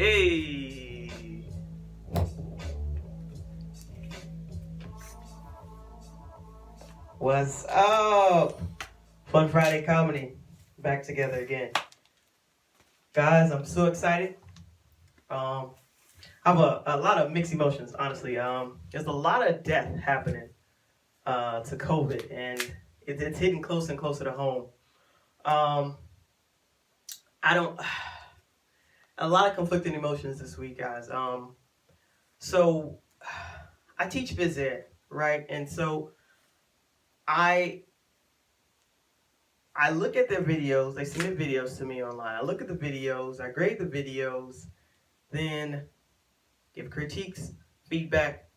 Hey. What's up? Fun Friday Comedy. Back together again. Guys, I'm so excited. I have a lot of mixed emotions, honestly. There's a lot of death happening to COVID, and it's hitting closer and closer to home. I don't... A lot of conflicting emotions this week, guys. So I teach phys ed, right? And so I look at their videos. They submit videos to me online. I look at the videos. I grade the videos, then give critiques, feedback,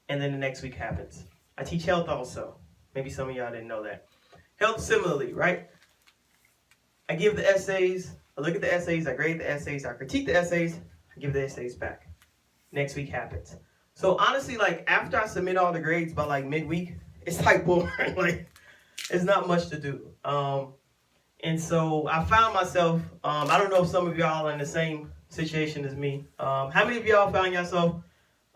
and then the next week happens. I teach health also. Maybe some of y'all didn't know that. Health similarly, right? I give the essays. I look at the essays. I grade the essays. I critique the essays. I give the essays back. Next week happens. So honestly, like after I submit all the grades by like midweek, it's like boring. Like it's not much to do. And so I found myself, I don't know if some of y'all are in the same situation as me. How many of y'all found yourself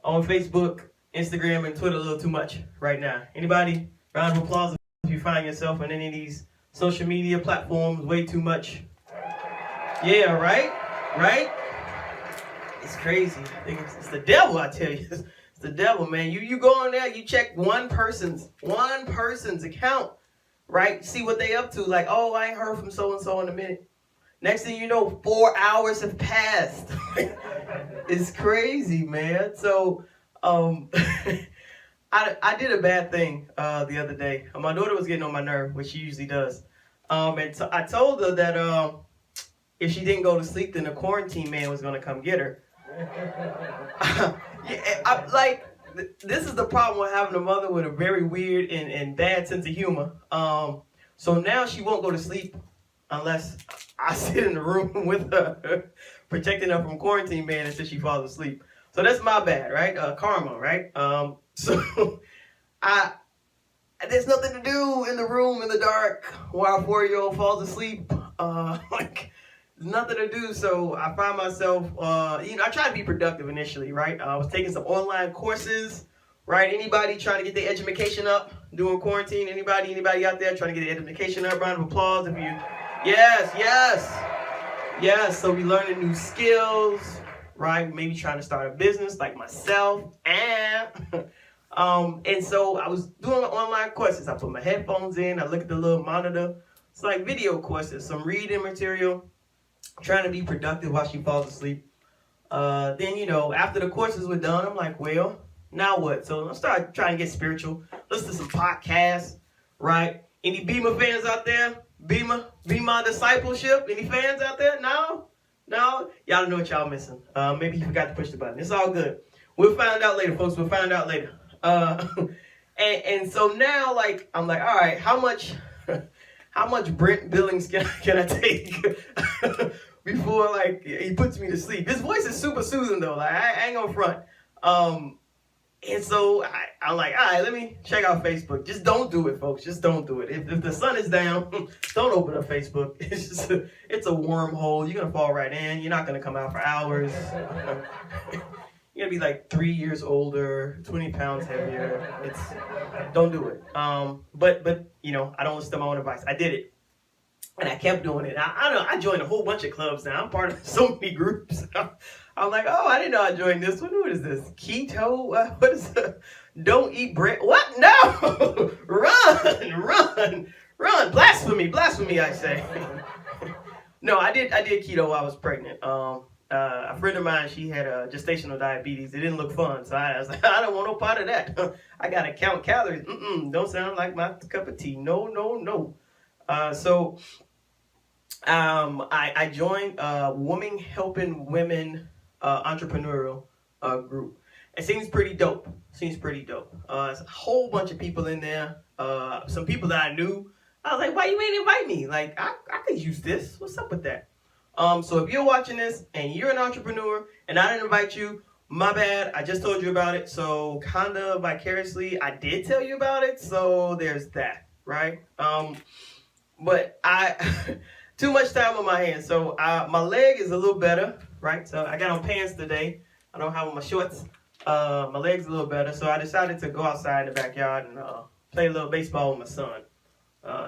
on Facebook, Instagram, and Twitter a little too much right now? Anybody? Round of applause if you find yourself on any of these social media platforms way too much. Yeah, right? Right? It's crazy. It's the devil, I tell you. It's the devil, man. You go on there, you check one person's account, right? See what they up to. Like, oh, I ain't heard from so-and-so in a minute. Next thing you know, 4 hours have passed. It's crazy, man. So, I did a bad thing the other day. My daughter was getting on my nerve, which she usually does. And so I told her that if she didn't go to sleep, then the quarantine man was going to come get her. This is the problem with having a mother with a very weird and bad sense of humor. So now she won't go to sleep unless I sit in the room with her, protecting her from quarantine man until she falls asleep. So that's my bad, right? Karma, right? So there's nothing to do in the room in the dark while a 4-year-old falls asleep. There's nothing to do, so I find myself, I try to be productive initially, right? I was taking some online courses, right? Anybody trying to get their education up during quarantine? Anybody out there trying to get their education up? Round of applause if you, yes. So we learning new skills, right? Maybe trying to start a business like myself, and so I was doing online courses. I put my headphones in, I look at the little monitor. It's like video courses, some reading material. Trying to be productive while she falls asleep. Then, after the courses were done, I'm like, well, now what? So I started trying to get spiritual. Listen to some podcasts, right? Any Bema fans out there? Bema Discipleship? Any fans out there? No? Y'all don't know what y'all missing. Maybe you forgot to push the button. It's all good. We'll find out later, folks. We'll find out later. And so now, I'm like, all right, how much Brent Billings can I take before he puts me to sleep? His voice is super soothing though. I ain't gonna front. And so I'm like, all right, let me check out Facebook. Just don't do it, folks. Just don't do it. If the sun is down, don't open up Facebook. It's a wormhole. You're gonna fall right in. You're not gonna come out for hours. You're gonna be like 3 years older, 20 pounds heavier. Don't do it. But I don't listen to my own advice. I did it, and I kept doing it. I joined a whole bunch of clubs now. I'm part of so many groups. I'm like, oh, I didn't know I joined this one. What is this? Keto? What is it? Don't eat bread? What? No! Run! Blasphemy! I say. No, I did keto while I was pregnant. A friend of mine, she had gestational diabetes. It didn't look fun, so I was like, I don't want no part of that. I gotta count calories. Don't sound like my cup of tea. No. So I joined Women Helping Women entrepreneurial group. It seems pretty dope. There's a whole bunch of people in there. Some people that I knew. I was like, why you ain't invite me? Like, I could use this. What's up with that? So if you're watching this and you're an entrepreneur and I didn't invite you, my bad. I just told you about it. So kind of vicariously, I did tell you about it. So there's that, right? But too much time on my hands. So my leg is a little better. right? So I got on pants today. I don't have on my shorts. My legs a little better, so I decided to go outside in the backyard and play a little baseball with my son.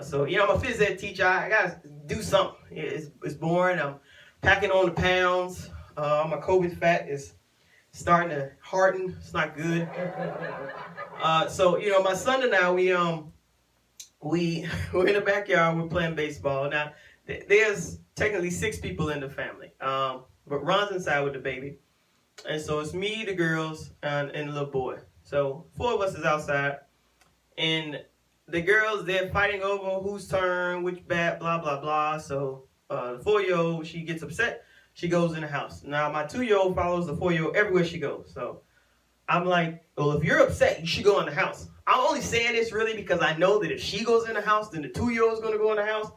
So, I'm a phys ed teacher. I gotta do something. It's boring. I'm packing on the pounds. My COVID fat is starting to harden. It's not good. So, my son and I, we're in the backyard. We're playing baseball. Now, there's technically 6 people in the family. But Ron's inside with the baby. And so it's me, the girls, and the little boy. So 4 of us is outside. And the girls, they're fighting over whose turn, which bat, blah, blah, blah. So the 4-year-old, she gets upset. She goes in the house. Now, my 2-year-old follows the 4-year-old everywhere she goes. So I'm like, well, if you're upset, you should go in the house. I'm only saying this really because I know that if she goes in the house, then the 2-year-old is going to go in the house.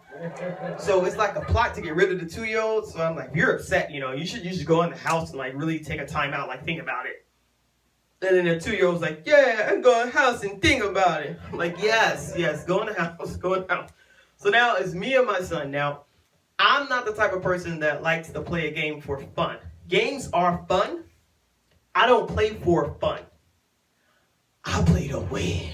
So it's like a plot to get rid of the 2-year-old. So I'm like, if you're upset, you should go in the house and like really take a time out, like think about it. And then the 2-year-old's like, yeah, I'm going in the house and think about it. I'm like, yes, go in the house, go in the house. So now it's me and my son. Now, I'm not the type of person that likes to play a game for fun. Games are fun. I don't play for fun. I play to win.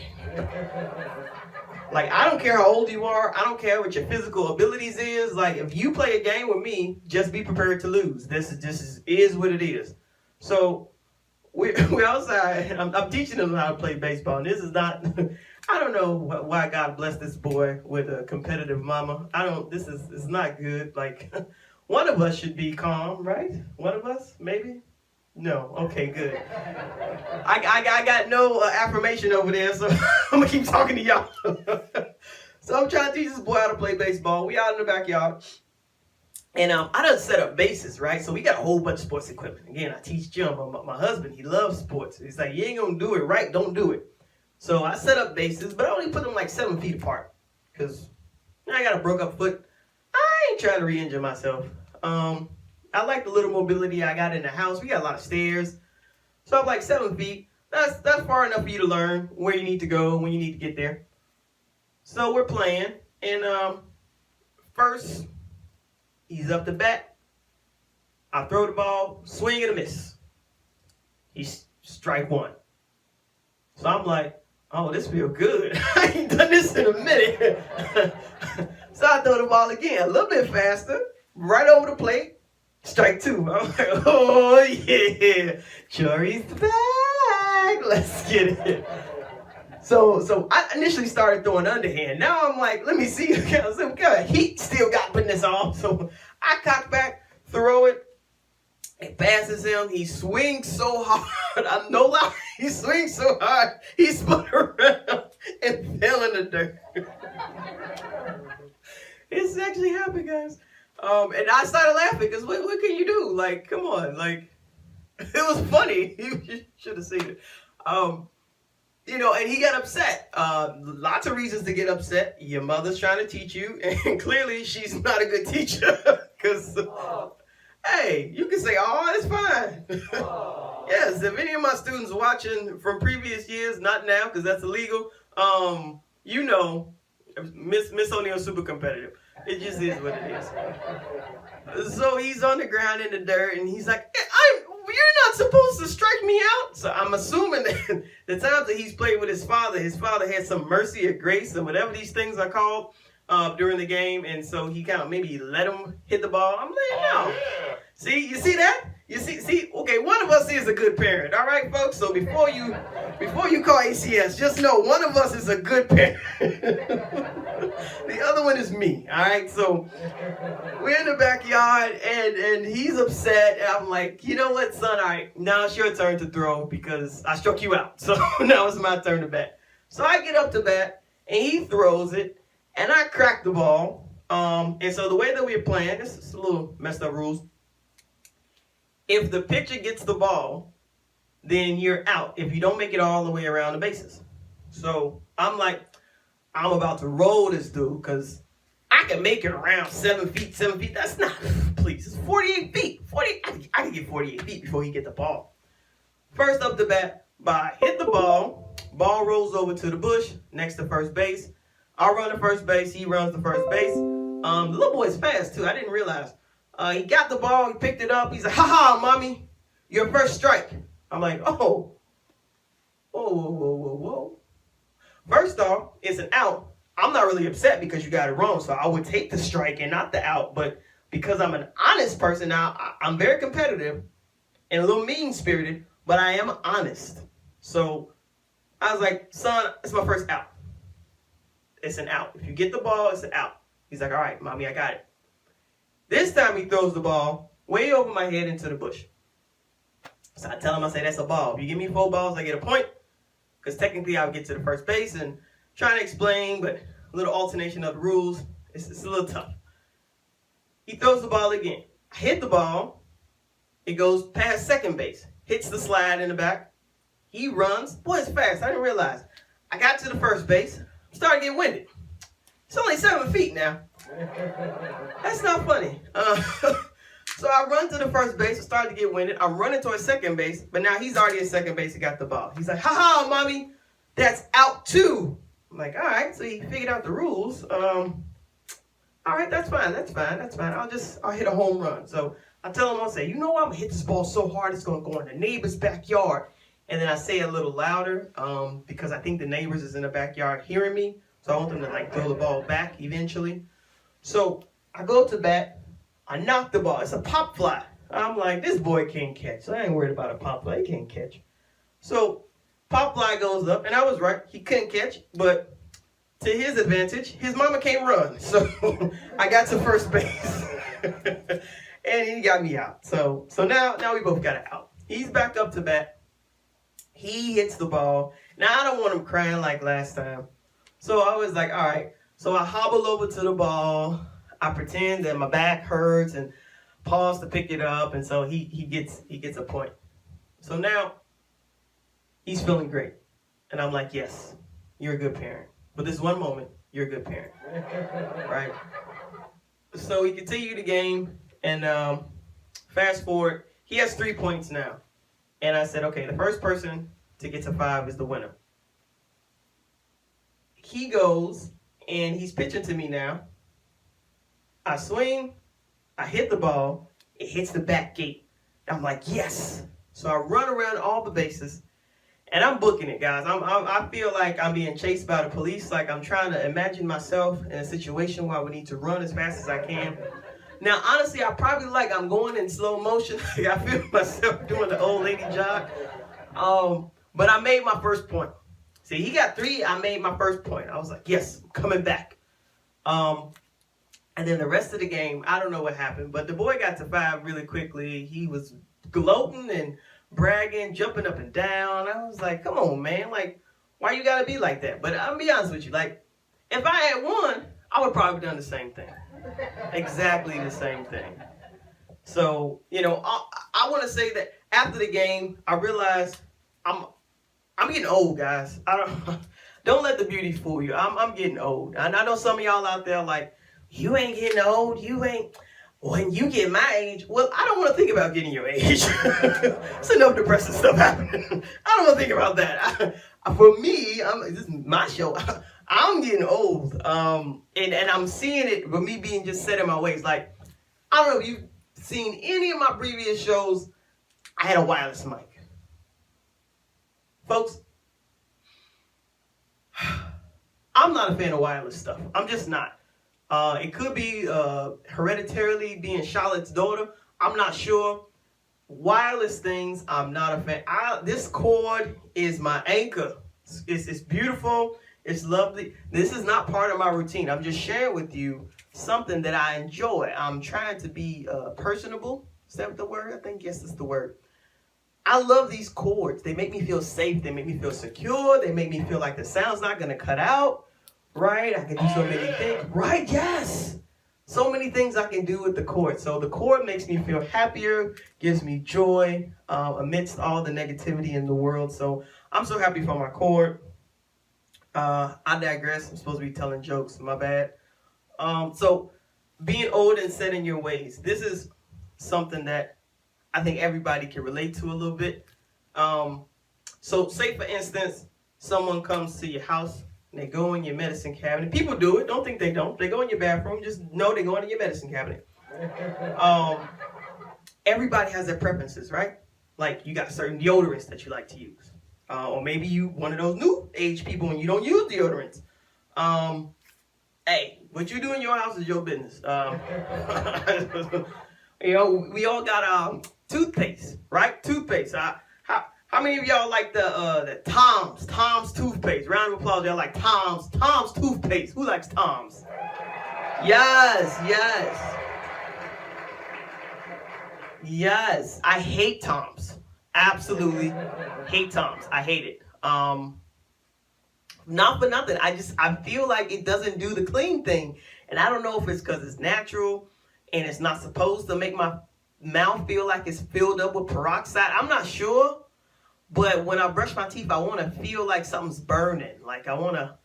Like, I don't care how old you are. I don't care what your physical abilities is. Like, if you play a game with me, just be prepared to lose. This is what it is. So we're outside. I'm teaching them how to play baseball. And this is not, I don't know why God blessed this boy with a competitive mama. This is not good. Like, one of us should be calm, right? One of us, maybe? No. Okay, good. I got no affirmation over there, so I'm going to keep talking to y'all. So I'm trying to teach this boy how to play baseball. We out in the backyard. And I done set up bases, right? So we got a whole bunch of sports equipment. Again, I teach Jim. My husband, he loves sports. He's like, you ain't going to do it right, don't do it. So I set up bases, but I only put them like 7 feet apart. Because I got a broke up foot. I ain't trying to re-injure myself. I like the little mobility I got in the house. We got a lot of stairs. So I'm like 7 feet. That's far enough for you to learn where you need to go, when you need to get there. So we're playing. And first, he's up to bat. I throw the ball, swing and a miss. He's strike 1. So I'm like, oh, this feels good. I ain't done this in a minute. So I throw the ball again, a little bit faster, right over the plate. Strike 2. I'm like, oh yeah, Jory's back. Let's get it. So I initially started throwing underhand. Now I'm like, let me see. Some kind of heat still got putting this on. So I cock back, throw it. It passes him. He swings so hard. I'm no lie. He swings so hard. He spun around and fell in the dirt. It's actually happened, guys. And I started laughing because what can you do? Like, come on. Like, it was funny. You should have seen it. And he got upset. Lots of reasons to get upset. Your mother's trying to teach you, and clearly she's not a good teacher. Because, hey, you can say, oh, it's fine. Yes, if any of my students watching from previous years, not now because that's illegal, Miss O'Neill's super competitive. It just is what it is. So he's on the ground in the dirt, and he's like, you're not supposed to strike me out. So I'm assuming that the times that he's played with his father had some mercy or grace or whatever these things are called during the game. And so he kind of maybe let him hit the ball. I'm like, no. See, you see that? You see, okay, one of us is a good parent, all right, folks? So before you call ACS, just know one of us is a good parent. The other one is me, all right? So we're in the backyard, and he's upset, and I'm like, you know what, son? All right, now it's your turn to throw because I struck you out. So now it's my turn to bat. So I get up to bat, and he throws it, and I crack the ball. And so the way that we're playing, this is a little messed up rules. If the pitcher gets the ball, then you're out if you don't make it all the way around the bases. So I'm like, I'm about to roll this dude because I can make it around 7 feet. That's not, please, it's 48 feet. I can get 48 feet before he get the ball. First up the bat, hit the ball. Ball rolls over to the bush next to first base. I run to first base. He runs to first base. The little boy's fast, too. I didn't realize. He got the ball, he picked it up. He's like, "Ha ha, mommy, your first strike." I'm like, "Oh, whoa, whoa, whoa, whoa, whoa." First off, it's an out. I'm not really upset because you got it wrong, so I would take the strike and not the out. But because I'm an honest person now, I'm very competitive and a little mean-spirited, but I am honest. So I was like, "Son, it's my first out. It's an out. If you get the ball, it's an out." He's like, "All right, mommy, I got it." This time he throws the ball way over my head into the bush. So I tell him, I say, "That's a ball. If you give me 4 balls, I get a point." Because technically I would get to the first base, and trying to explain, but a little alternation of the rules, it's a little tough. He throws the ball again. I hit the ball. It goes past second base. Hits the slide in the back. He runs. Boy, it's fast. I didn't realize. I got to the first base. Started getting winded. It's only 7 feet now. That's not funny. So I run to the first base. I started to get winded. I'm running towards second base, but now he's already at second base. He got the ball. He's like, "Ha ha, mommy, that's out 2. I'm like, "All right." So he figured out the rules. All right, that's fine. I'll hit a home run. So I tell him, I'll say, "You know what? I'm gonna hit this ball so hard it's gonna go in the neighbor's backyard." And then I say it a little louder because I think the neighbors is in the backyard hearing me. So I want them to like throw the ball back eventually. So I go to bat. I knock the ball. It's a pop fly. I'm like, this boy can't catch. So I ain't worried about a pop fly. He can't catch. So pop fly goes up, and I was right. He couldn't catch, but to his advantage, his mama can't run. So I got to first base, and he got me out. So now we both got it out. He's back up to bat. He hits the ball. Now I don't want him crying like last time. So I was like, all right. So I hobble over to the ball. I pretend that my back hurts and pause to pick it up, and so he gets a point. So now he's feeling great, and I'm like, "Yes, you're a good parent. But this one moment, you're a good parent." Right? So we continue the game, and fast forward, he has 3 points now, and I said, "Okay, the first person to get to 5 is the winner." He goes, and he's pitching to me now. I swing, I hit the ball, it hits the back gate. I'm like, "Yes." So I run around all the bases, and I'm booking it, guys. I feel like I'm being chased by the police, like I'm trying to imagine myself in a situation where I would need to run as fast as I can. Now, honestly, I probably like I'm going in slow motion. I feel myself doing the old lady jog. But I made my first point. See, he got 3, I made my first point. I was like, "Yes, I'm coming back." And then the rest of the game, I don't know what happened, but the boy got to 5 really quickly. He was gloating and bragging, jumping up and down. I was like, "Come on, man. Like, why you gotta be like that?" But I'll be honest with you. Like, if I had won, I would probably done the same thing. Exactly the same thing. So, I want to say that after the game, I realized I'm getting old, guys. Don't let the beauty fool you. I'm getting old. And I know some of y'all out there like, "You ain't getting old. You ain't." When you get my age, well, I don't want to think about getting your age. There's enough depressing stuff happening. I don't want to think about that. For me, this is my show. I'm getting old, and I'm seeing it with me being just set in my ways. Like, I don't know if you've seen any of my previous shows. I had a wireless mic, folks. I'm not a fan of wireless stuff. I'm just not. It could be hereditarily being Charlotte's daughter. I'm not sure. Wireless things, I'm not a fan. This cord is my anchor. It's beautiful. It's lovely. This is not part of my routine. I'm just sharing with you something that I enjoy. I'm trying to be personable. Is that the word? I think, yes, that's the word. I love these cords. They make me feel safe. They make me feel secure. They make me feel like the sound's not going to cut out. Right? I can do so many things. Right? Yes. So many things I can do with the cord. So the cord makes me feel happier, gives me joy amidst all the negativity in the world. So I'm so happy for my cord. I digress. I'm supposed to be telling jokes. My bad. So being old and set in your ways. This is something that I think everybody can relate to a little bit. So say, for instance, someone comes to your house and they go in your medicine cabinet. People do it. Don't think they don't. They go in your bathroom. Just know they go in your medicine cabinet. Everybody has their preferences, right? Like you got certain deodorants that you like to use. Or maybe you one of those new age people and you don't use deodorants. Hey, what you do in your house is your business. We all got toothpaste, right? Toothpaste. How many of y'all like the Tom's toothpaste? Round of applause, y'all like Tom's toothpaste. Who likes Tom's? Yes. Yes, I hate Tom's. Absolutely hate Tom's. I hate it. Not for nothing. I feel like it doesn't do the clean thing. And I don't know if it's because it's natural and it's not supposed to make my mouth feel like it's filled up with peroxide. I'm not sure. But when I brush my teeth, I want to feel like something's burning. Like I want to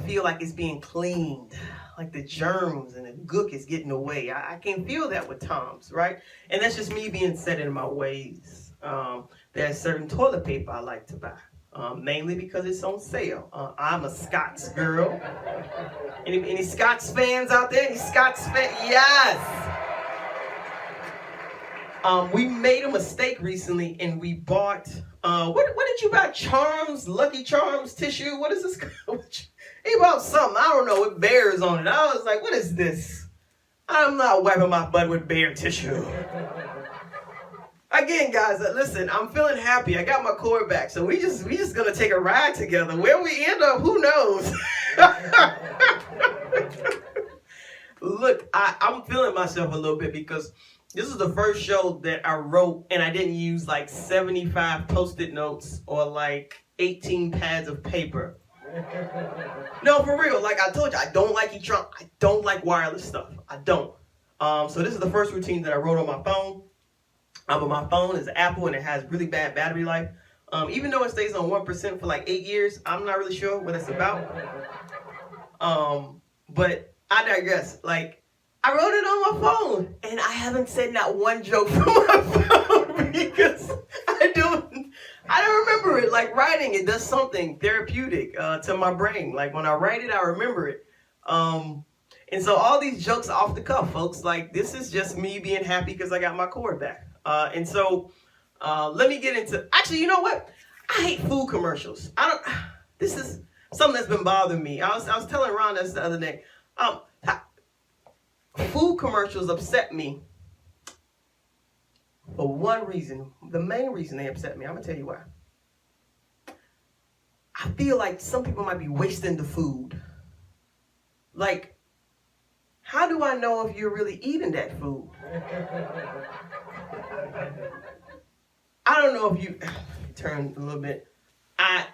feel like it's being cleaned. Like the germs and the gook is getting away. I can feel that with Tom's, right? And that's just me being set in my ways. There's certain toilet paper I like to buy. Mainly because it's on sale. I'm a Scott's girl. Any Scott's fans out there? Any Scott's fans? Yes! We made a mistake recently and we bought, what did you buy? Charms? Lucky Charms tissue? What is this? He bought something, I don't know, with bears on it. I was like, what is this? I'm not wiping my butt with bear tissue. Again, guys, listen, I'm feeling happy. I got my cord back, so we just gonna take a ride together. Where we end up, who knows? Look, I'm feeling myself a little bit because this is the first show that I wrote and I didn't use like 75 Post-it notes or like 18 pads of paper. No, for real. Like I told you, I don't like I don't like wireless stuff. I don't. So this is the first routine that I wrote on my phone. But my phone is Apple and it has really bad battery life. Even though it stays on 1% for like 8 years, I'm not really sure what it's about. But I digress. Like, I wrote it on my phone and I haven't said not one joke from my phone because I don't remember it. Like writing, it does something therapeutic to my brain. Like when I write it, I remember it. And so all these jokes are off the cuff, folks. Like this is just me being happy because I got my cord back. And so let me get into, actually, you know what? I hate food commercials. This is something that's been bothering me. I was telling Ron this the other day. Food commercials upset me for one reason. The main reason they upset me, I'm gonna tell you why. I feel like some people might be wasting the food. Like, how do I know if you're really eating that food? I don't know if you turn a little bit. I'm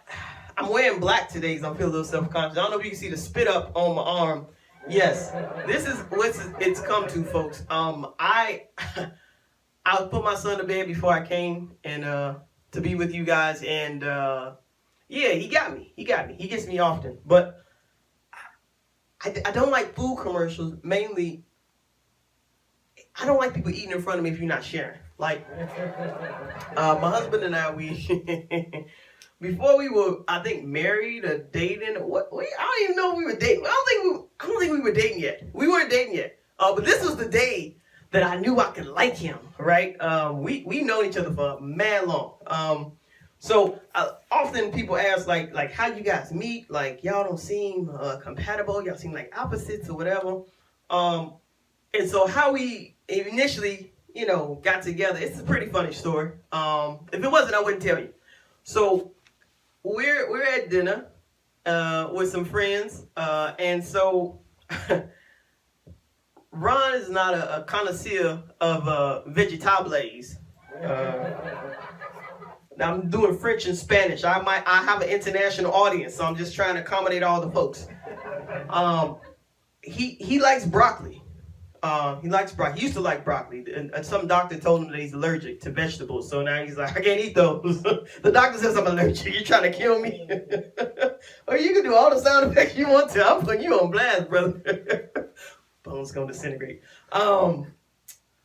wearing black today, so I feel a little self-conscious. I don't know if you can see the spit up on my arm. Yes, this is what it's come to, folks. I put my son to bed before I came and to be with you guys, and yeah, he got me. He gets me often, but I don't like food commercials. Mainly, I don't like people eating in front of me if you're not sharing. Like, my husband and I, before we were, I think, married or dating, I don't even know if we were dating. I don't think we were dating yet. We weren't dating yet. But this was the day that I knew I could like him, right? We known each other for mad long. So often people ask, like, how you guys meet? Like, y'all don't seem compatible. Y'all seem like opposites or whatever. And so how we initially, got together, it's a pretty funny story. If it wasn't, I wouldn't tell you. So we're at dinner with some friends, and so Ron is not a connoisseur of vegetables. Now I'm doing French and Spanish. I have an international audience, so I'm just trying to accommodate all the folks. He likes broccoli. He likes broccoli. He used to like broccoli. And some doctor told him that he's allergic to vegetables. So now he's like, I can't eat those. The doctor says I'm allergic. You're trying to kill me? Or you can do all the sound effects you want to. I'm putting you on blast, brother. Bones gonna disintegrate.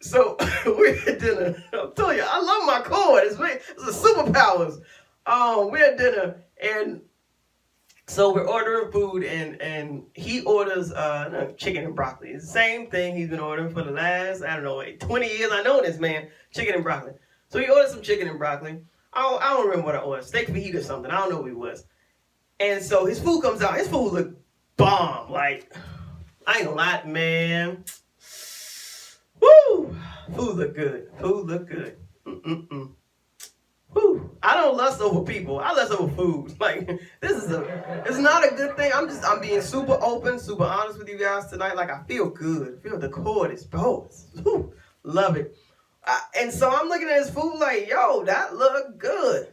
So we're at dinner. I'm telling you, I love my cord. It's the superpowers. We're at dinner and So we're ordering food, and he orders chicken and broccoli. It's the same thing he's been ordering for the last, I don't know, 20 years. I know this man, chicken and broccoli. So he ordered some chicken and broccoli. I don't remember what I ordered, steak fajita or something. I don't know what it was. And so his food comes out. His food looked bomb. Like, I ain't gonna lie, man. Woo! Food look good. Food look good. Whew. I don't lust over people. I lust over food. Like, it's not a good thing. I'm being super open, super honest with you guys tonight. Like, I feel good. I feel the cord is whew, love it. And so I'm looking at his food like, yo, that look good.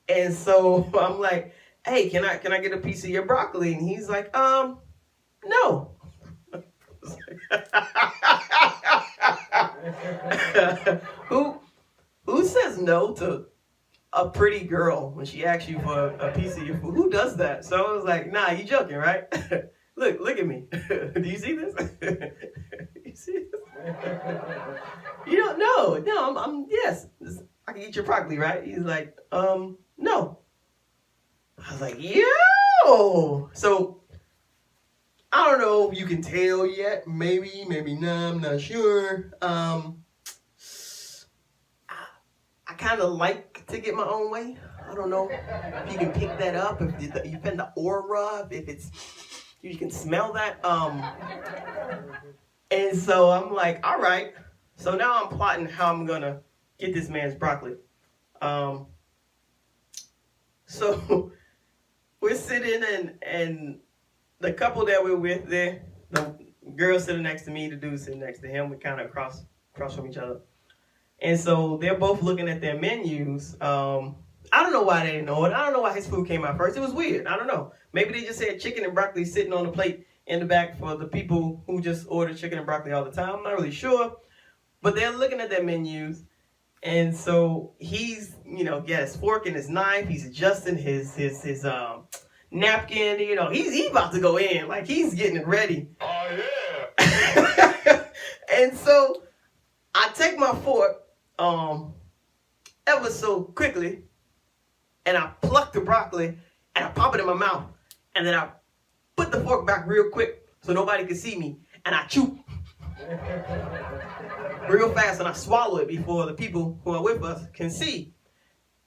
And so I'm like, hey, can I get a piece of your broccoli? And he's like, no. Who says no to a pretty girl when she asks you for a piece of your food? Who does that? So I was like, nah, you joking, right? Look at me. Do you see this? You see this? You don't know. No, I'm yes. I can eat your broccoli, right? He's like, no. I was like, yo. So I don't know if you can tell yet. Maybe not. I'm not sure. I kind of like to get my own way. I don't know if you can pick that up, if you feel the aura, if it's, you can smell that. And so I'm like, all right. So now I'm plotting how I'm gonna get this man's broccoli. So we're sitting and the couple that we're with there, the girl sitting next to me, the dude sitting next to him, we kind of across from each other. And so they're both looking at their menus. I don't know why they didn't order. I don't know why his food came out first. It was weird. I don't know. Maybe they just had chicken and broccoli sitting on the plate in the back for the people who just order chicken and broccoli all the time. I'm not really sure. But they're looking at their menus. And so he's, got his fork and his knife. He's adjusting his napkin. He's about to go in. Like, he's getting it ready. Oh, yeah. And so I take my fork ever so quickly, and I pluck the broccoli, and I pop it in my mouth, and then I put the fork back real quick so nobody can see me, and I chew real fast, and I swallow it before the people who are with us can see.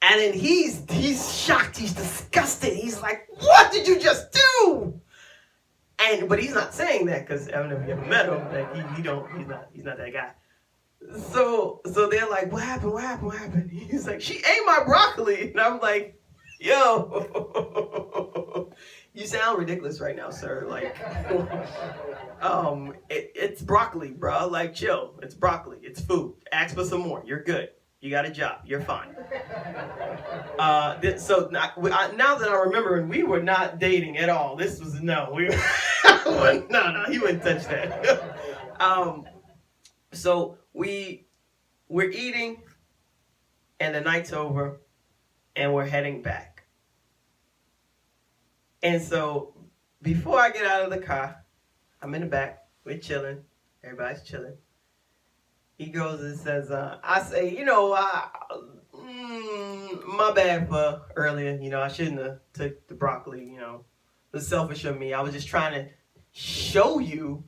And then he's shocked, he's disgusted. He's like, "What did you just do?" But he's not saying that because I don't know if you ever met him. Like he's not that guy. So they're like, what happened? He's like, she ate my broccoli. And I'm like, yo, you sound ridiculous right now, sir. Like, it's broccoli, bro. Like, chill. It's broccoli. It's food. Ask for some more. You're good. You got a job. You're fine. So now that I remember, we were not dating at all. This was, no. No, he wouldn't touch that. So we're eating, and the night's over, and we're heading back. And so before I get out of the car, I'm in the back, we're chilling, everybody's chilling. He goes and says, I say, my bad for earlier, I shouldn't have took the broccoli, it was selfish of me. I was just trying to show you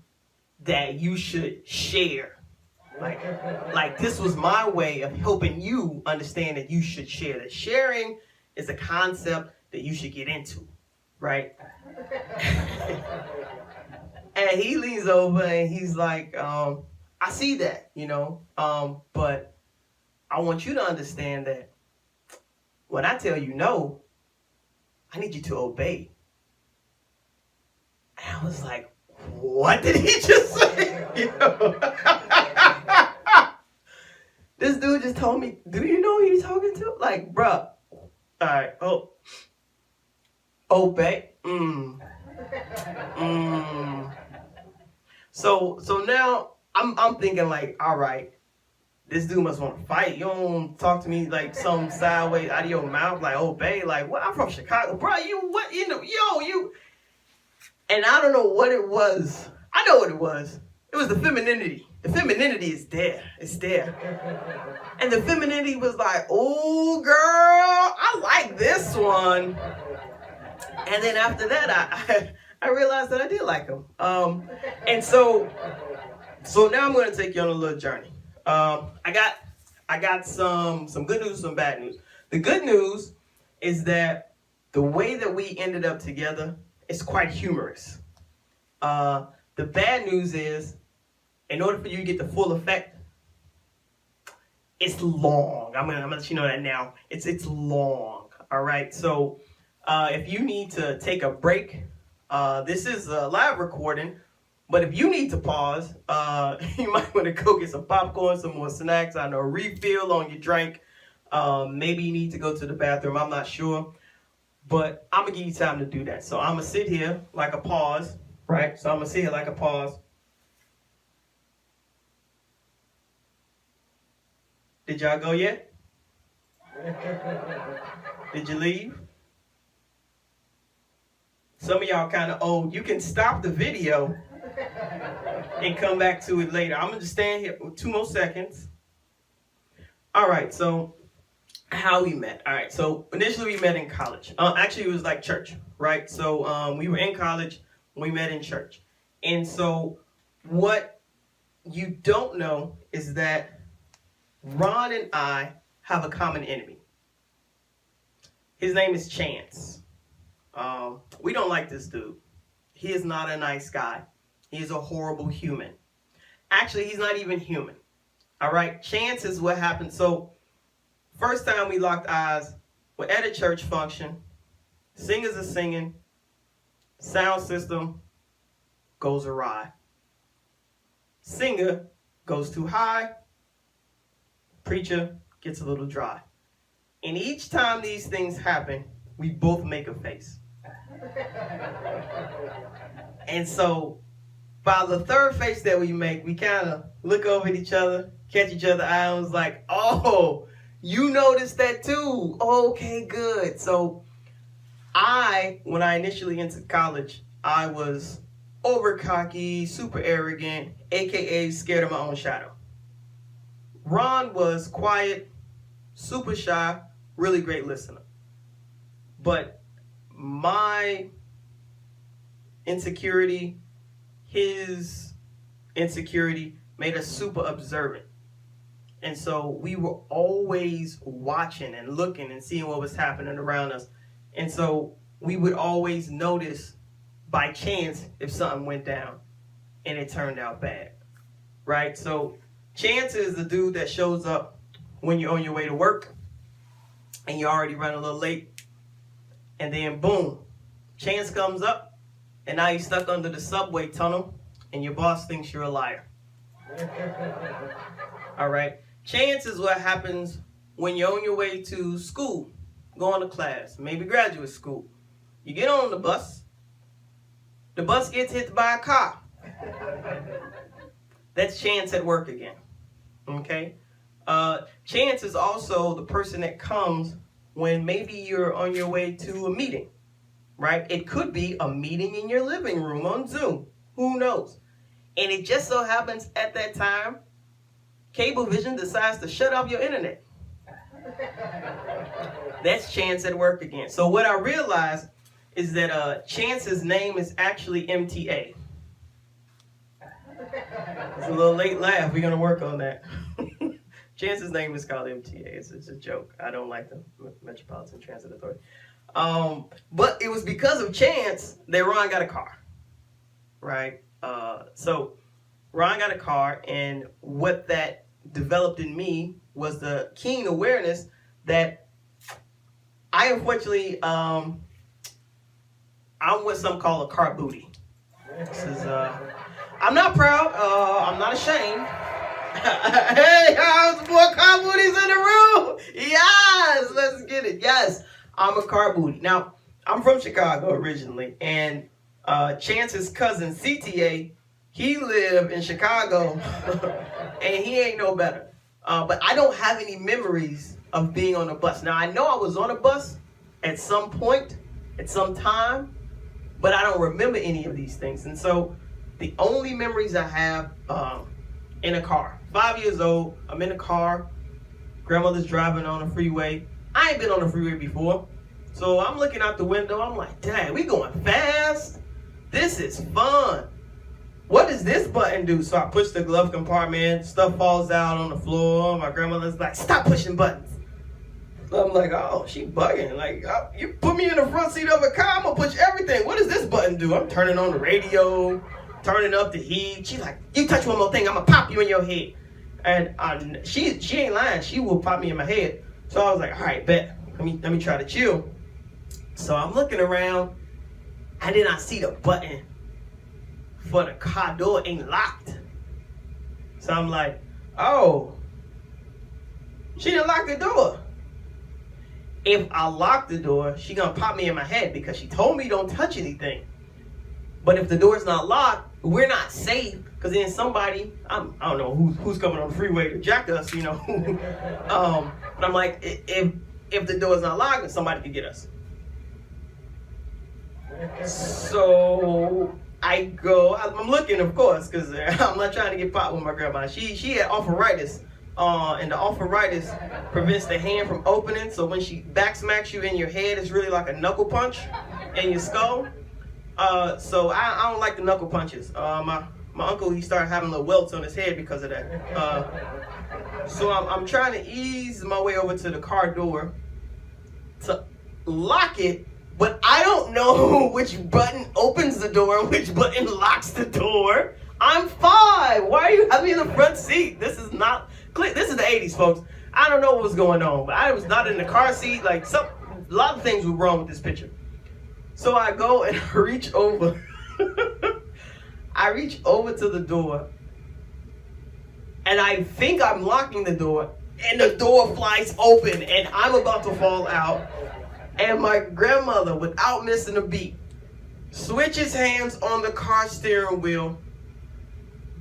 that you should share. Like this was my way of helping you understand that you should share. That sharing is a concept that you should get into, right? And he leans over and he's like, I see that, but I want you to understand that when I tell you no, I need you to obey. And I was like, what did he just say? This dude just told me, do you know who he's talking to? Like, bruh. Alright, obey. So now I'm thinking like, alright, this dude must want to fight. You don't talk to me like some sideways out of your mouth, like obey. Like, what? I'm from Chicago, bro. You. And I don't know what it was. I know what it was. It was the femininity. The femininity is there. It's there. And the femininity was like, oh, girl, I like this one. And then after that, I realized that I did like him. And so now I'm going to take you on a little journey. I got some good news, some bad news. The good news is that the way that we ended up together is quite humorous. The bad news is, in order for you to get the full effect, it's long. I'm gonna let you know that now. It's long. All right. So if you need to take a break, this is a live recording. But if you need to pause, you might want to go get some popcorn, some more snacks, I know, a refill on your drink. Maybe you need to go to the bathroom. I'm not sure. But I'm going to give you time to do that. So I'm going to sit here like a pause, right? So I'm going to sit here like a pause. Did y'all go yet? Did you leave? Some of y'all kind of old. You can stop the video and come back to it later. I'm going to just stand here for 2 more seconds. All right, so how we met. All right, so initially we met in college. Actually, it was like church, right? So we were in college, we met in church. And so what you don't know is that Ron and I have a common enemy. His name is Chance. We don't like this dude. He is not a nice guy. He is a horrible human. Actually, he's not even human. All right, Chance is what happened. So first time we locked eyes, we're at a church function. Singers are singing. Sound system goes awry. Singer goes too high. Preacher gets a little dry. And each time these things happen, we both make a face. And so by the third face that we make, we kind of look over at each other, catch each other's eye, and was like, oh, you noticed that too. Okay, good. So when I initially entered college, I was over cocky, super arrogant, aka scared of my own shadow. Ron was quiet, super shy, really great listener. But my insecurity, his insecurity made us super observant. And so we were always watching and looking and seeing what was happening around us. And so we would always notice by chance if something went down and it turned out bad, right? So Chance is the dude that shows up when you're on your way to work and you're already running a little late. And then boom, Chance comes up and now you're stuck under the subway tunnel and your boss thinks you're a liar. All right. Chance is what happens when you're on your way to school, going to class, maybe graduate school. You get on the bus gets hit by a car. That's Chance at work again. Okay? Chance is also the person that comes when maybe you're on your way to a meeting, right? It could be a meeting in your living room on Zoom. Who knows? And it just so happens at that time, Cablevision decides to shut off your internet. That's Chance at work again. So what I realized is that Chance's name is actually MTA. It's a little late laugh. We're going to work on that. Chance's name is called MTA. It's a joke. I don't like the Metropolitan Transit Authority. But it was because of Chance that Ron got a car, right? So Ron got a car, and what that developed in me was the keen awareness that I unfortunately, I'm what some call a car booty. This is, I'm not proud. I'm not ashamed. Hey, how's more car booties in the room? Yes, let's get it. Yes, I'm a car booty. Now, I'm from Chicago originally, and Chance's cousin CTA, he lived in Chicago, and he ain't no better. But I don't have any memories of being on a bus. Now, I know I was on a bus at some point, at some time, but I don't remember any of these things. And so the only memories I have in a car, 5 years old, I'm in a car, grandmother's driving on a freeway. I ain't been on a freeway before. So I'm looking out the window. I'm like, dang, we going fast. This is fun. What does this button do? So I push the glove compartment. Stuff falls out on the floor. My grandmother's like, stop pushing buttons. So I'm like, oh, she bugging. Like, you put me in the front seat of a car, I'm going to push everything. What does this button do? I'm turning on the radio, turning up the heat. She's like, you touch one more thing, I'm going to pop you in your head. And she ain't lying. She will pop me in my head. So I was like, all right, bet. Let me try to chill. So I'm looking around, and then I see the button for the car door ain't locked. So I'm like, oh, she didn't lock the door. If I lock the door, she gonna pop me in my head because she told me don't touch anything. But if the door's not locked, we're not safe because then somebody, I don't know who's coming on the freeway to jack us, you know. But I'm like, if the door's not locked, then somebody could get us. So I go, I'm looking, of course, because I'm not trying to get popped with my grandma. She had arthritis, and the arthritis prevents the hand from opening. So when she back smacks you in your head, it's really like a knuckle punch in your skull. So I don't like the knuckle punches. My uncle, he started having little welts on his head because of that. So I'm trying to ease my way over to the car door to lock it. But I don't know which button opens the door and which button locks the door. I'm 5. Why are you having me in the front seat? This is not clear. This is the 80s, folks. I don't know what was going on, but I was not in the car seat. Like a lot of things were wrong with this picture. So I go and I reach over. I reach over to the door, and I think I'm locking the door, and the door flies open, and I'm about to fall out. And my grandmother, without missing a beat, switches hands on the car steering wheel,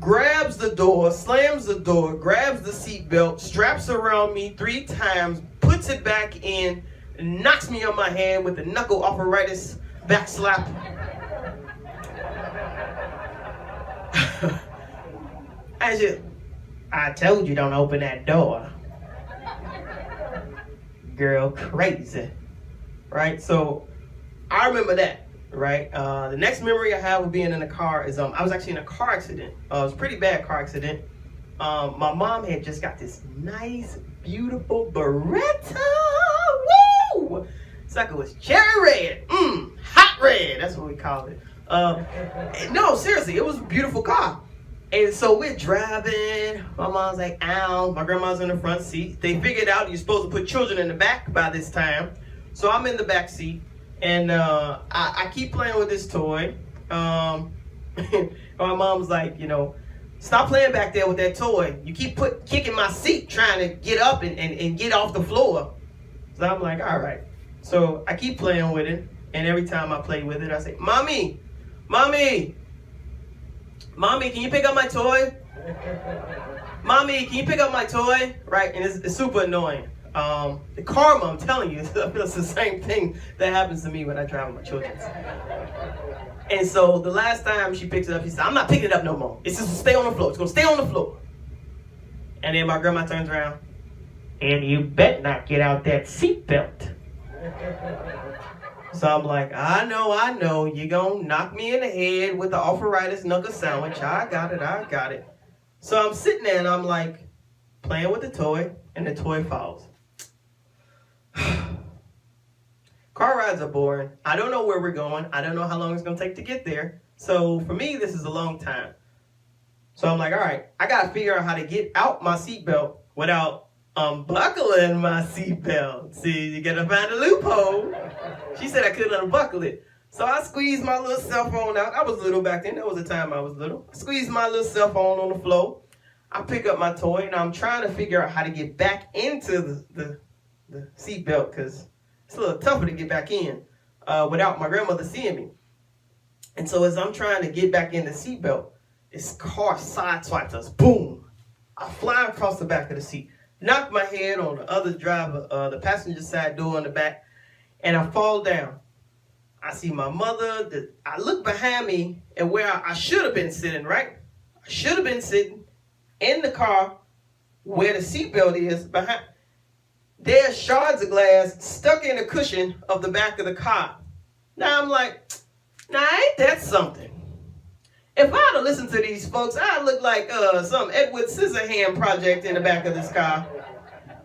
grabs the door, slams the door, grabs the seatbelt, straps around me 3 times, puts it back in, and knocks me on my hand with a knuckle arthritis back slap. I told you don't open that door. Girl, crazy. Right, so I remember that, right? The next memory I have of being in a car is I was actually in a car accident. It was a pretty bad car accident. My mom had just got this nice, beautiful Beretta. Woo! Sucker was cherry red, hot red. That's what we called it. No, seriously, it was a beautiful car. And so we're driving. My mom's like, ow. My grandma's in the front seat. They figured out you're supposed to put children in the back by this time. So I'm in the back seat, and I keep playing with this toy. My mom's like, stop playing back there with that toy. You keep kicking my seat trying to get up and get off the floor. So I'm like, all right. So I keep playing with it, and every time I play with it, I say, Mommy, can you pick up my toy? Mommy, can you pick up my toy? Right, and it's super annoying. The karma, I'm telling you, it's the same thing that happens to me when I drive with my children. And so the last time she picks it up, she said, I'm not picking it up no more. It's just to stay on the floor. It's going to stay on the floor. And then my grandma turns around, and you bet not get out that seatbelt. So I'm like, I know, you're going to knock me in the head with the arthritis knuckle sandwich. I got it. So I'm sitting there, and I'm like, playing with the toy, and the toy falls. Car rides are boring. I don't know where we're going. I don't know how long it's going to take to get there. So for me, this is a long time. So I'm like, all right, I got to figure out how to get out my seatbelt without unbuckling my seatbelt. See, you got to find a loophole. She said I couldn't unbuckle it. So I squeezed my little cell phone out. I was little back then. That was the time I was little. I squeezed my little cell phone on the floor. I pick up my toy, and I'm trying to figure out how to get back into the seatbelt because it's a little tougher to get back in without my grandmother seeing me. And so as I'm trying to get back in the seatbelt, this car sideswipes us. Boom! I fly across the back of the seat, knock my head on the other driver, the passenger side door in the back, and I fall down. I see my mother. I look behind me and where I should have been sitting, right? I should have been sitting in the car where the seatbelt is behind. there's shards of glass stuck in the cushion of the back of the car. Now I'm like, now ain't that something? If I'd have listened to these folks, I'd look like some Edward Scissorhand project in the back of this car.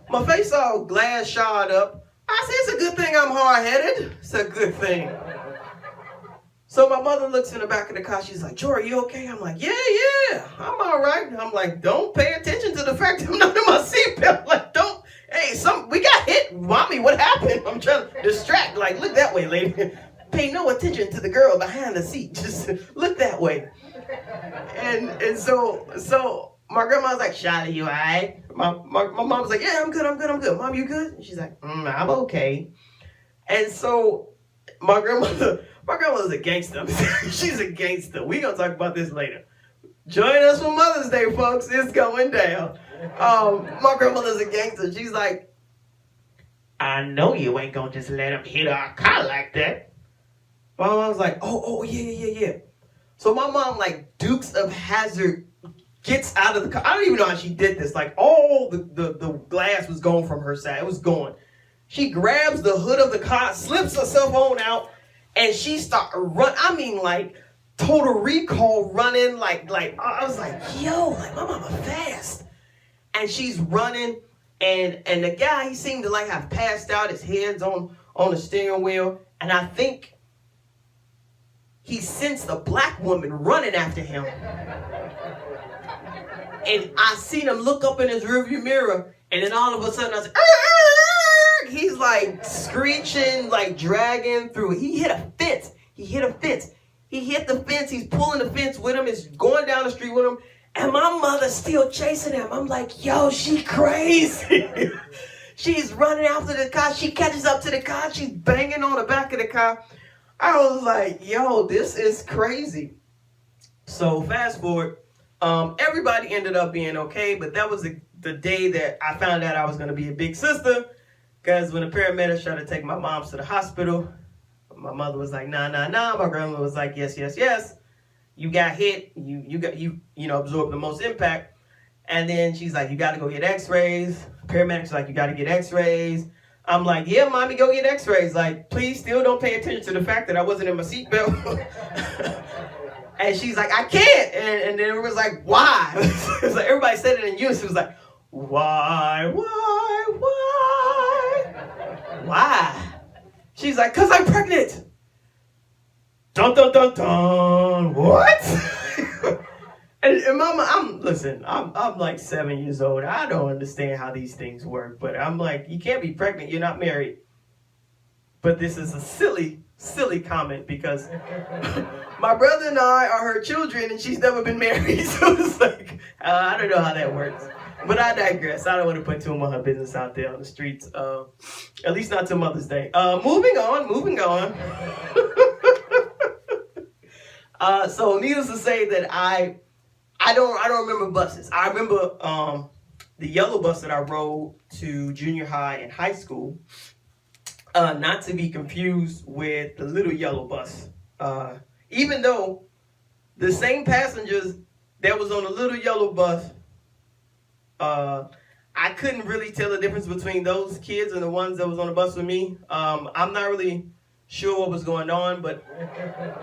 My face all glass shard up. I said, it's a good thing I'm hard-headed. It's a good thing. So my mother looks in the back of the car. She's like, Jory, you okay? I'm like, yeah, I'm all right. I'm like, don't pay attention to the fact that I'm not in my seatbelt. Like, don't, hey, we got hit. Mommy, what happened? I'm trying to distract. Like, look that way, lady. Pay no attention to the girl behind the seat. Just look that way. And so my grandma's like, Charlotte, you all right? My mom's like, yeah, I'm good. Mom, you good? And she's like, I'm okay. And so my grandmother's a gangster. She's a gangster. We're going to talk about this later. Join us for Mother's Day, folks. It's going down. My grandmother's a gangster. She's like, I know you ain't going to just let him hit our car like that. My mom's like, oh, yeah. So my mom, like, Dukes of Hazzard, gets out of the car. I don't even know how she did this. Like, all the glass was gone from her side. It was gone. She grabs the hood of the car, slips her cell phone out, and she starts run. I mean, like, Total Recall running. Like I was like, yo, like, my mama fast. And she's running, and the guy, he seemed to, like, have passed out. His head's on the steering wheel. And I think he sensed a black woman running after him. And I seen him look up in his rearview mirror, and then all of a sudden I was like, Arr! He's like screeching, like dragging through. He hit a fence. He hit the fence. He's pulling the fence with him. He's going down the street with him. And my mother's still chasing him. I'm like, yo, she crazy. She's running after the car. She catches up to the car. She's banging on the back of the car. I was like, yo, this is crazy. So fast forward, everybody ended up being okay, but that was the day that I found out I was going to be a big sister, because when the paramedics tried to take my mom to the hospital, my mother was like, nah. My grandma was like, yes. You got hit. You absorbed the most impact. And then she's like, you got to go get x-rays. Paramedics are like, you got to get x-rays. I'm like, yeah, mommy, go get x-rays. Like, please still don't pay attention to the fact that I wasn't in my seatbelt. And she's like, I can't. And then it was like, why? It was like, everybody said it in unison. It was like, why? She's like, because I'm pregnant. Dun, dun, dun, dun. What? And mama, I'm like 7 years old. I don't understand how these things work. But I'm like, you can't be pregnant. You're not married. But this is a silly comment, because my brother and I are her children, and she's never been married. So it's like, I don't know how that works. But I digress. I don't want to put too much of her business out there on the streets. At least not till Mother's Day. Moving on. So needless to say that I don't remember buses. I remember the yellow bus that I rode to junior high and high school. Not to be confused with the little yellow bus. Even though the same passengers that was on the little yellow bus, I couldn't really tell the difference between those kids and the ones that was on the bus with me. I'm not really sure what was going on, but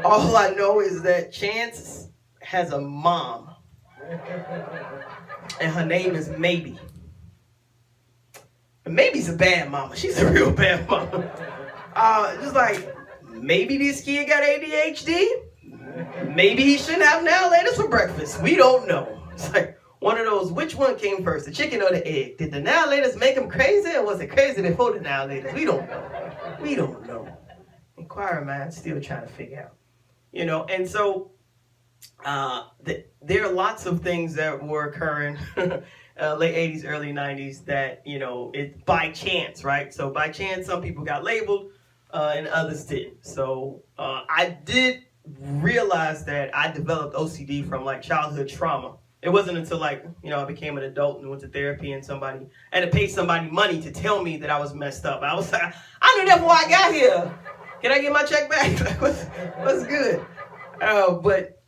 all I know is that Chance has a mom, and her name is Maybe. And Maybe's a bad mama. She's a real bad mama. Just like, maybe this kid got ADHD. Maybe he shouldn't have now laters for breakfast. We don't know. It's like one of those, which one came first, the chicken or the egg? Did the now laters make him crazy, or was it crazy before the now laters? We don't know. Inquiring minds still trying to figure out. And so there are lots of things that were occurring late 80s, early 90s that, it by chance, right? So by chance, some people got labeled and others didn't. So I did realize that I developed OCD from like childhood trauma. It wasn't until I became an adult and went to therapy and I had to pay somebody money to tell me that I was messed up. I was like, I knew that before I got here. Can I get my check back? What's good? But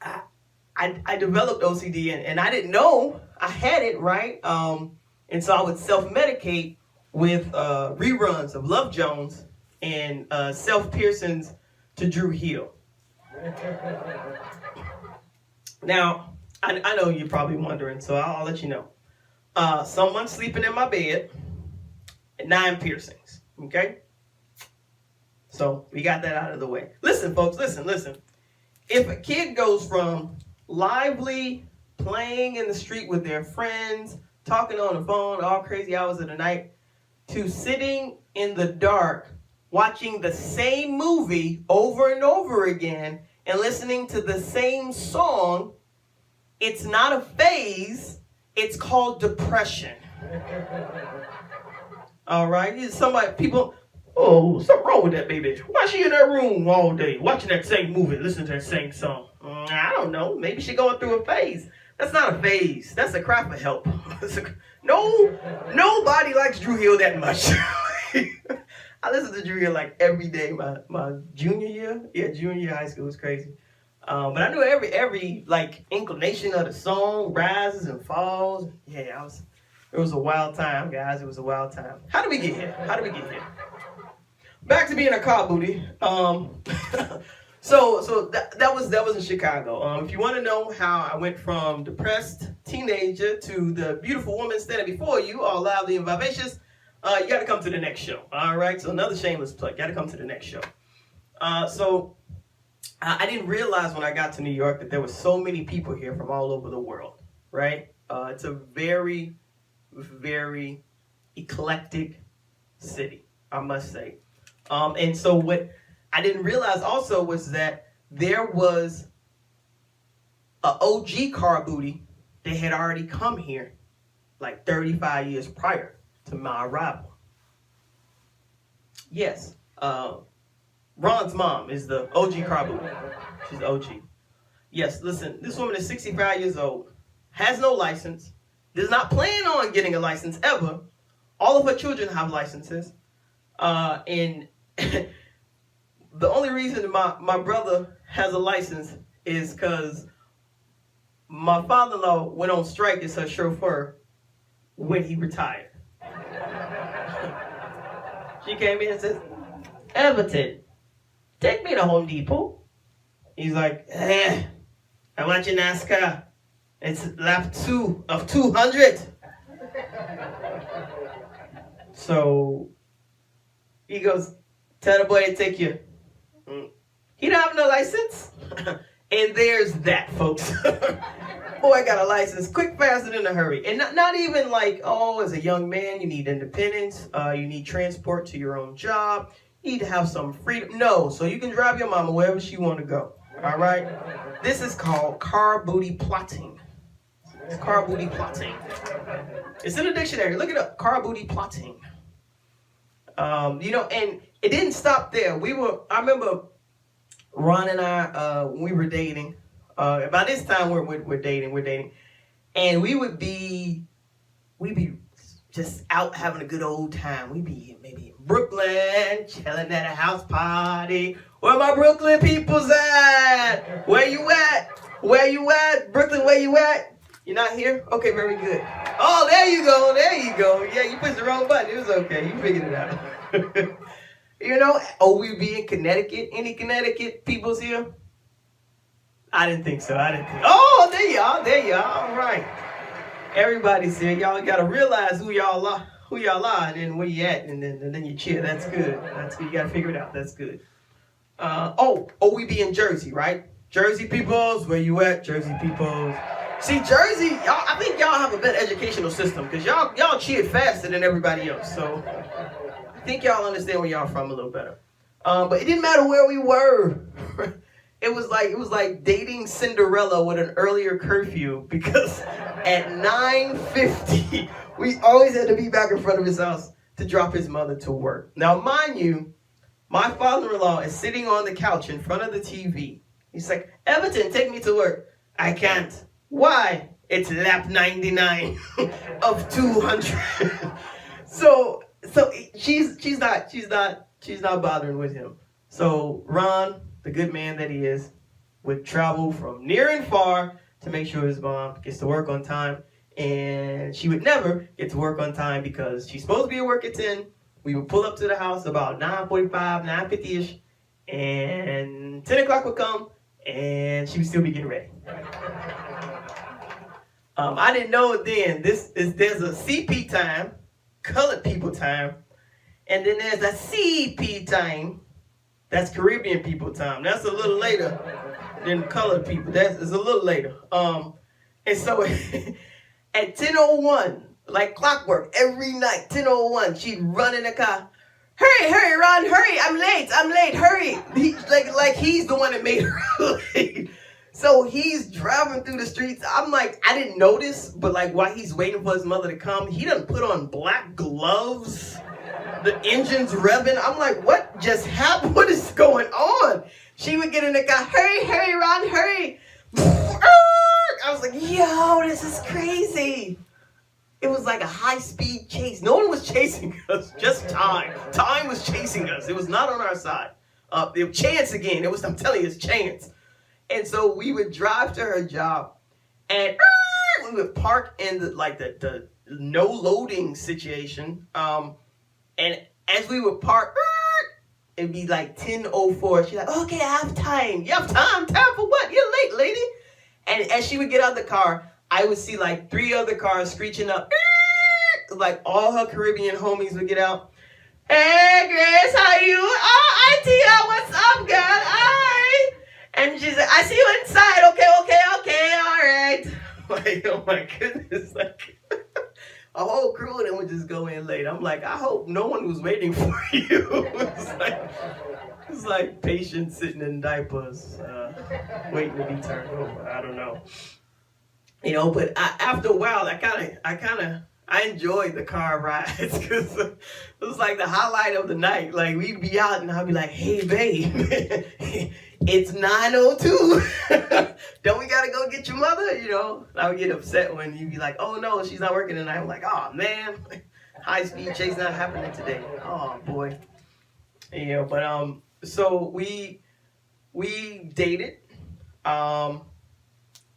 I developed OCD and I didn't know I had it, right? And so I would self-medicate with reruns of Love Jones and self-piercings to Drew Hill. Now, I know you're probably wondering, so I'll let you know. Someone sleeping in my bed, 9 piercings, okay? So we got that out of the way. Listen, folks, listen. If a kid goes from lively playing in the street with their friends, talking on the phone all crazy hours of the night, to sitting in the dark, watching the same movie over and over again, and listening to the same song, it's not a phase, it's called depression. All right? People, oh, something wrong with that baby. Why is she in that room all day, watching that same movie, listening to that same song? I don't know. Maybe she's going through a phase. That's not a phase. That's a cry for help. Nobody likes Drew Hill that much. I listened to Drew Hill like every day my junior year. Yeah, junior year high school was crazy. But I knew every like inclination of the song, rises and falls. Yeah, it was a wild time, guys. It was a wild time. How did we get here? Back to being a car booty. So that was in Chicago. If you want to know how I went from depressed teenager to the beautiful woman standing before you, all loudly and vivacious, you got to come to the next show. All right. So another shameless plug. Got to come to the next show. So I didn't realize when I got to New York that there were so many people here from all over the world. Right. It's a very, very eclectic city, I must say. And so what I didn't realize also was that there was an OG car booty that had already come here like 35 years prior to my arrival. Yes, Ron's mom is the OG car booty. She's the OG. Yes, listen, this woman is 65 years old, has no license, does not plan on getting a license ever. All of her children have licenses. And the only reason my brother has a license is because my father-in-law went on strike as her chauffeur when he retired. She came in and says, Everton, take me to Home Depot. He's like, I'm watching NASCAR. It's lap 2 of 200. So he goes, tell the boy to take you. He don't have no license. And there's that, folks. Boy got a license quick, fast, and in a hurry. And not even like, oh, as a young man, you need independence. You need transport to your own job. You need to have some freedom. No, so you can drive your mama wherever she want to go. All right? This is called car booty plotting. It's car booty plotting. It's in the dictionary. Look it up. Car booty plotting. And it didn't stop there. I remember Ron and I, when we were dating, by this time we're dating, and we'd be just out having a good old time. We'd be maybe in Brooklyn, chilling at a house party. Where my Brooklyn peoples at? Where you at? Brooklyn, where you at? You're not here? Okay, very good. Oh, there you go. Yeah, you pushed the wrong button. It was okay. You figured it out. We be in Connecticut. Any Connecticut peoples here? I didn't think so. Oh, there you are. All right. Everybody's here. Y'all got to realize who y'all are, and then where you at, and then you cheer. That's good. You got to figure it out. That's good. We be in Jersey, right? Jersey peoples, where you at? Jersey peoples. See, Jersey, I think y'all have a better educational system because y'all cheered faster than everybody else. So I think y'all understand where y'all from a little better. But it didn't matter where we were. It was like dating Cinderella with an earlier curfew because at 9:50 we always had to be back in front of his house to drop his mother to work. Now, mind you, my father-in-law is sitting on the couch in front of the TV. He's like, Everton, take me to work. I can't. Why? It's lap 99 of 200. So she's not bothering with him. So Ron, the good man that he is, would travel from near and far to make sure his mom gets to work on time and she would never get to work on time because she's supposed to be at work at 10. We would pull up to the house about 9:45, 9:50ish, and 10 o'clock would come, and she would still be getting ready. I didn't know it then. There's a CP time, colored people time, and then there's a CP time. That's Caribbean people time. That's a little later than colored people. It's a little later. And so at 10:01, like clockwork, every night, 10:01, she'd run in the car. Hurry, Ron, hurry! I'm late, hurry! Like he's the one that made her late. So he's driving through the streets. I'm like, I didn't notice, but like while he's waiting for his mother to come, he doesn't put on black gloves. The engine's revving. I'm like, what just happened? What is going on? She would get in the car. Hurry, Ron, hurry. I was like, yo, this is crazy. It was like a high-speed chase. No one was chasing us, just time. Time was chasing us. It was not on our side. It was chance again. I'm telling you, it's chance. And so we would drive to her job, and we would park in the no loading situation. And as we would park, it'd be like 10:04. She's like, okay, I have time. You have time? Time for what? You're late, lady. And as she would get out of the car, I would see like 3 other cars screeching up. Like all her Caribbean homies would get out. Hey, Grace, how you? Oh, Tia, what's up, girl? Hi. And she's like, I see you inside. Okay, all right. Like, oh my goodness. Like, a whole crew of them would just go in late. I'm like, I hope no one was waiting for you. It's like patients sitting in diapers, waiting to be turned over. I don't know. But after a while, I enjoyed the car rides because it was like the highlight of the night. Like we'd be out and I'd be like, hey babe, it's 9:02. Don't we gotta go get your mother? I would get upset when you'd be like, oh no, she's not working tonight. I'm like, oh man, high speed chase not happening today. Oh boy. But so we dated,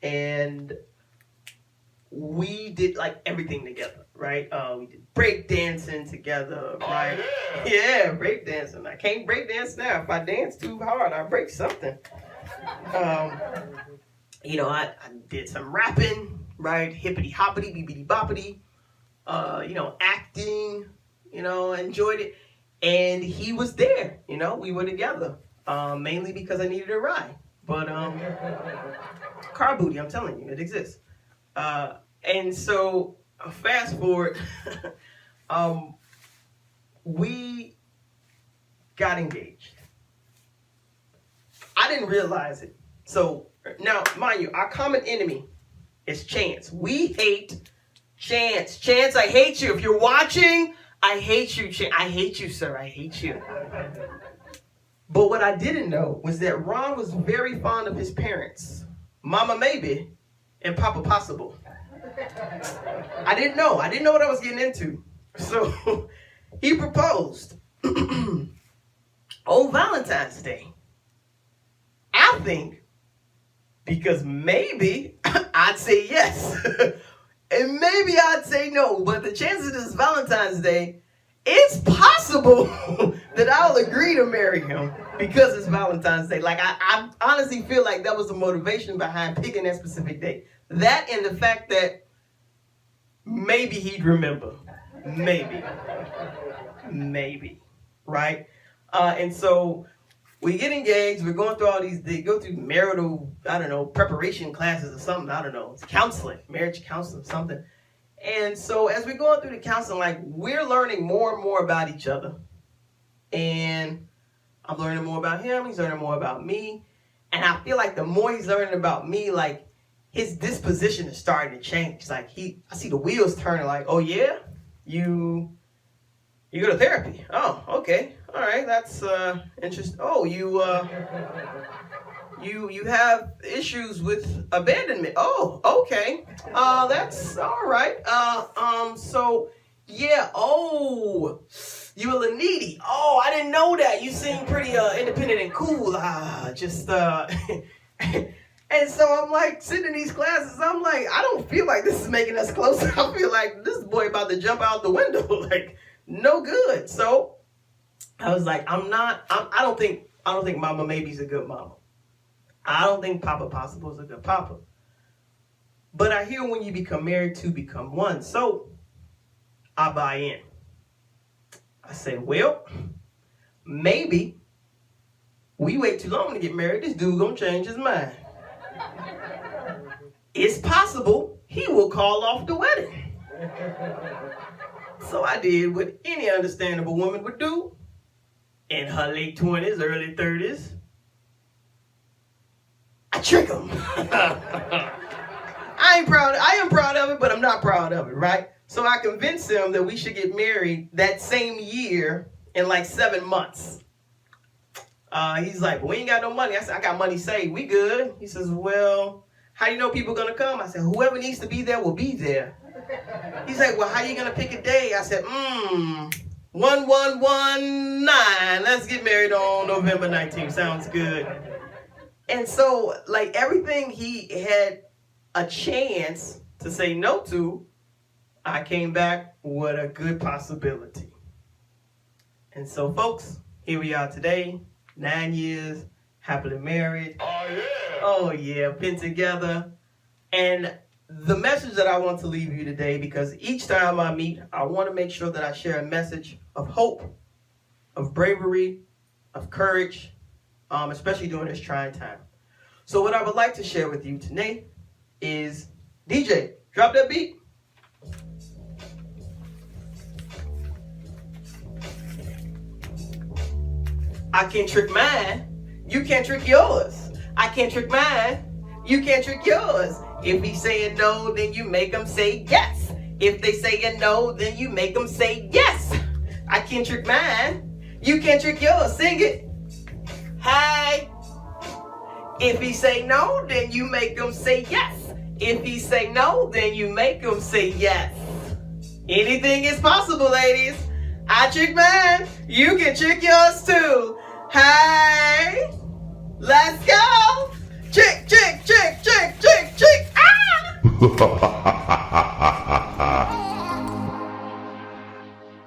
and we did like everything together, right? We did break dancing together, right? Yeah, break dancing. I can't break dance now. If I dance too hard, I break something. I did some rapping, right? Hippity hoppity, beepity boppity. Acting. Enjoyed it. And he was there. We were together. Mainly because I needed a ride. But car booty, I'm telling you, it exists. And so, fast forward, we got engaged. I didn't realize it. So, now, mind you, our common enemy is chance. We hate chance. Chance, I hate you. If you're watching, I hate you. I hate you, sir. I hate you. But what I didn't know was that Ron was very fond of his parents, Mama Maybe and Papa Possible. I didn't know what I was getting into. So he proposed on Valentine's Day. I think because maybe I'd say yes and maybe I'd say no, but the chances is Valentine's Day, it's possible that I'll agree to marry him because it's Valentine's Day. Like, I honestly feel like that was the motivation behind picking that specific day. That and the fact that maybe he'd remember. Maybe. Right? And so we get engaged. We're going through all these, they go through marital, preparation classes or something. I don't know. It's counseling, marriage counseling, something. And so as we're going through the counseling, like we're learning more and more about each other. And I'm learning more about him. He's learning more about me. And I feel like the more he's learning about me, like his disposition is starting to change. Like I see the wheels turning like, oh yeah? You go to therapy. Oh, okay. All right. That's interesting. Oh, you have issues with abandonment. Oh, okay. That's all right. So yeah. Oh, you a little needy. Oh, I didn't know that. You seem pretty independent and cool. And so I'm like sitting in these classes. I'm like, I don't feel like this is making us closer. I feel like this boy about to jump out the window. Like, no good. So I was like, I don't think Mama Maybe's a good mama. I don't think Papa Possible is a good papa. But I hear when you become married, two become one. So I buy in. I say, well, maybe we wait too long to get married. This dude gonna change his mind. It's possible he will call off the wedding. So I did what any understandable woman would do in her late 20s, early 30s. I trick him. I am proud of it, but I'm not proud of it, right? So I convinced him that we should get married that same year in like 7 months. He's like, we ain't got no money. I said, I got money saved. We good. He says, well, how do you know people going to come? I said, whoever needs to be there will be there. He's like, well, how are you going to pick a day? I said, 1119. Let's get married on November 19th. Sounds good. And so, like, everything he had a chance to say no to, I came back with a good possibility. And so, folks, here we are today, 9 years, happily married. Oh, yeah. Oh, yeah, been together. And the message that I want to leave you today, because each time I meet, I want to make sure that I share a message of hope, of bravery, of courage, especially during this trying time. So what I would like to share with you today is, DJ, drop that beat. I can't trick mine. You can't trick yours. I can't trick mine. You can't trick yours. If he's saying no, then you make him say yes. If they saying no, then you make them say yes. I can't trick mine. You can't trick yours. Sing it. Hey. If he say no, then you make him say yes. If he say no, then you make him say yes. Anything is possible, ladies. I trick mine. You can trick yours too. Hey. Let's go. Trick, trick, trick, trick, trick, trick. Ah!